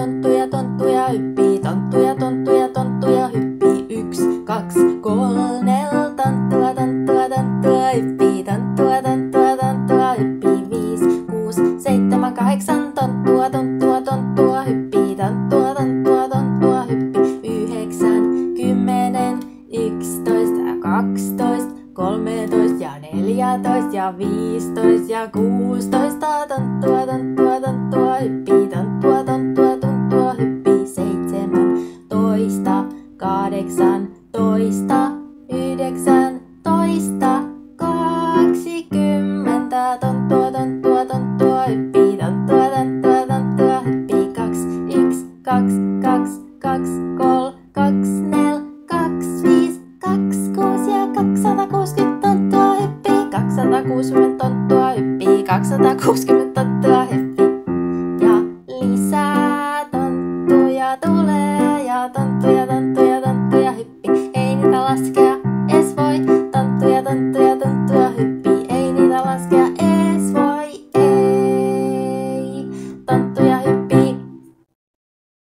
tonttuja hyppii, tonttuja hyppii. 1, 2, 3, 4, tonttua hyppii, tonttua hyppii. 5, 6, 7, 8, tonttua hyppii, tonttua hyppii. 9, 10, 11, 12, 13 ja 14 ja 15 ja 16, tonttua hyppii, tonttua hyppii. 17, 18, 19, 20, tonttua hyppii, tonttua hyppii. 2, 1, 2, 2, 2, 3, 2, 4, 2, 5, 2, 6 ja 260 tonttua hyppii, 260 tonttua hyppii, 260 tonttua hyppii. Ja lisää tonttuja tulee ja tonttuja hyppii, ei niitä laskea edes voi, tonttuja